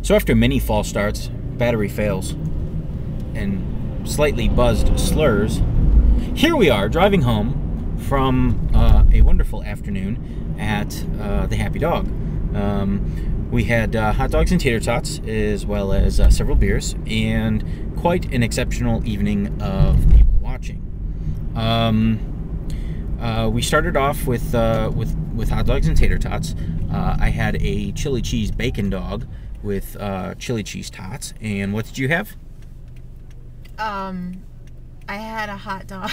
So after many false starts, battery fails, and slightly buzzed slurs, here we are driving home from a wonderful afternoon at the Happy Dog. We had hot dogs and tater tots, as well as several beers, and quite an exceptional evening of people watching. We started off with hot dogs and tater tots. I had a chili cheese bacon dog with chili cheese tots. And what did you have? I had a hot dog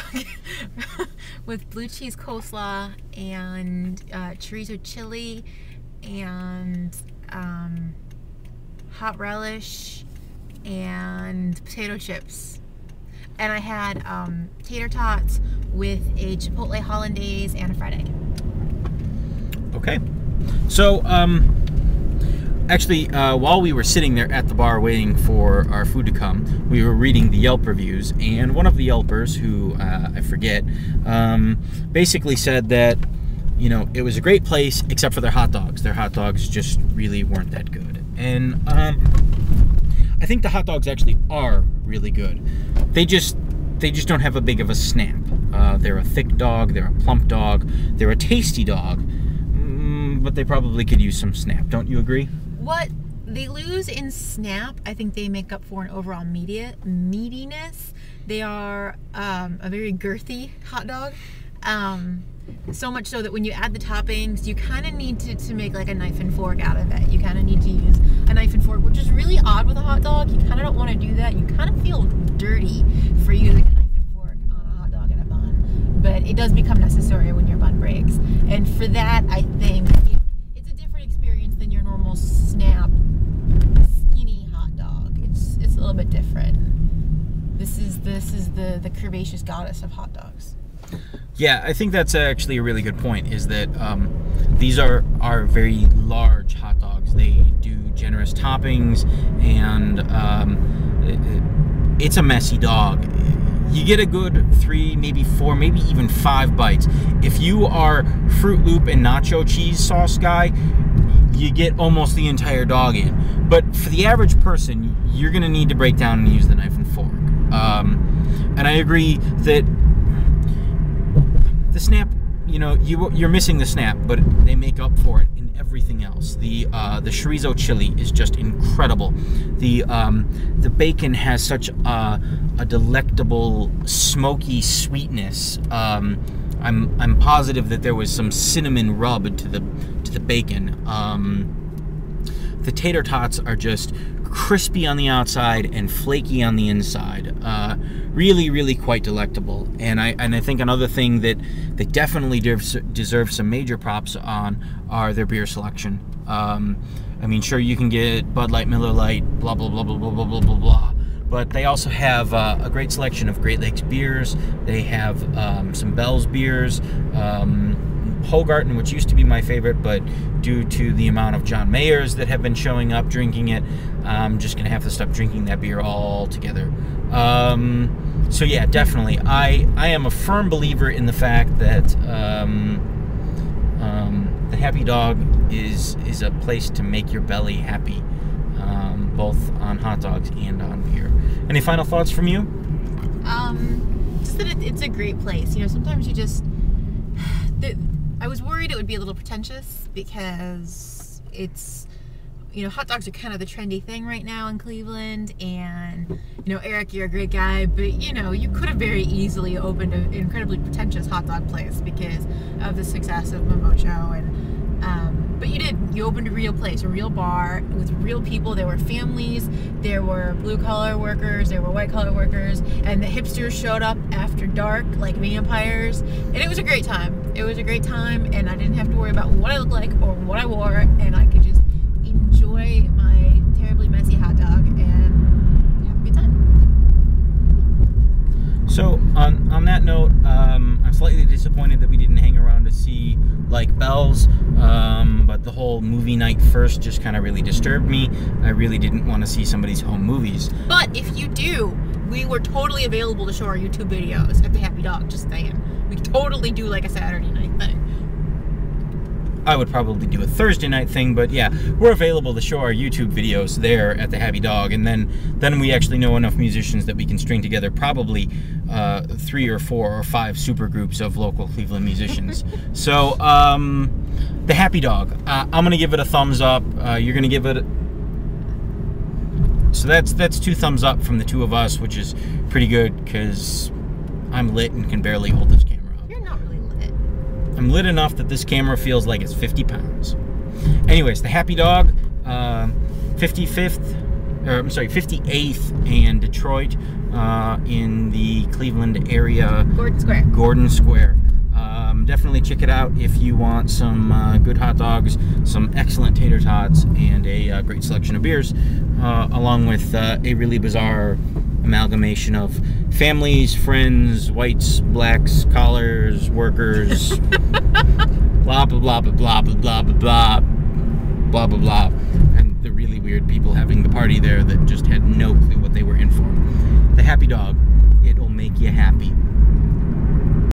with blue cheese coleslaw and chorizo chili and hot relish and potato chips. And I had tater tots with a chipotle hollandaise and a fried egg. Okay. So, actually, while we were sitting there at the bar waiting for our food to come, we were reading the Yelp reviews, and one of the Yelpers, who I forget, basically said that, you know, it was a great place except for their hot dogs. Their hot dogs just really weren't that good. And I think the hot dogs actually are really good. They just don't have a big of a snap. They're a thick dog, they're a plump dog, they're a tasty dog, but they probably could use some snap. Don't you agree? What they lose in snap, I think they make up for in overall meatiness. They are a very girthy hot dog. So much so that when you add the toppings, you kind of need to make like a knife and fork out of it. You kind of need to use a knife and fork, which is really odd with a hot dog. You kind of don't want to do that. You kind of feel dirty for using a knife and fork on a hot dog and a bun. But it does become necessary when your bun breaks. And for that, I think it's a different experience than your normal snap, skinny hot dog. It's a little bit different. This is the curvaceous goddess of hot dogs. Yeah, I think that's actually a really good point, is that these are very large hot dogs. They do generous toppings, and it's a messy dog. You get a good 3, maybe 4, maybe even 5 bites. If you are Fruit Loop and nacho cheese sauce guy, you get almost the entire dog in. But for the average person, you're going to need to break down and use the knife and fork. And I agree that the snap, you know, you're missing the snap, but they make up for it in everything else. The chorizo chili is just incredible. The bacon has such a delectable smoky sweetness. I'm positive that there was some cinnamon rub to the bacon. The tater tots are just crispy on the outside and flaky on the inside. Really, really quite delectable. And I think another thing that they definitely deserve some major props on are their beer selection. I mean, sure, you can get Bud Light, Miller Lite, blah, blah, blah, blah, blah, blah, blah, blah, blah. But they also have a great selection of Great Lakes beers. They have some Bell's beers, Hogarten, which used to be my favorite, but due to the amount of John Mayers that have been showing up drinking it, I'm just going to have to stop drinking that beer altogether. So yeah, definitely. I am a firm believer in the fact that the Happy Dog is a place to make your belly happy, both on hot dogs and on beer. Any final thoughts from you? Just that it's a great place. You know, sometimes you just... I was worried it would be a little pretentious because it's, you know, hot dogs are kind of the trendy thing right now in Cleveland, and, you know, Eric, you're a great guy, but, you know, you could have very easily opened an incredibly pretentious hot dog place because of the success of Momocho, and but you did. You opened a real place, a real bar with real people. There were families, there were blue-collar workers, there were white-collar workers, and the hipsters showed up after dark like vampires, and it was a great time. It was a great time, and I didn't have to worry about what I looked like or what I wore, and I could just enjoy my terribly messy hot dog and have a good time. So, on that note, I'm slightly disappointed that we didn't hang around to see, like, Bell's, but the whole movie night first just kind of really disturbed me. I really didn't want to see somebody's home movies. But if you do, we were totally available to show our YouTube videos at the Happy Dog, just saying. We could totally do, like, a Saturday night thing. I would probably do a Thursday night thing, but yeah, we're available to show our YouTube videos there at the Happy Dog, and then we actually know enough musicians that we can string together probably 3 or 4 or 5 super groups of local Cleveland musicians. So the Happy Dog, I'm gonna give it a thumbs up. You're gonna give it so that's 2 thumbs up from the 2 of us, which is pretty good because I'm lit and can barely hold this camera up. You're not really lit. I'm lit enough that this camera feels like it's 50 pounds. Anyways, the Happy Dog, 58th and Detroit, in the Cleveland area. Gordon Square. Definitely check it out if you want some good hot dogs, some excellent tater tots, and a great selection of beers, along with a really bizarre amalgamation of families, friends, whites, blacks, collars, workers, blah, blah, blah, blah, blah, blah, blah, blah, blah, blah, blah, and the really weird people having the party there that just had no clue what they were in for. The Happy Dog.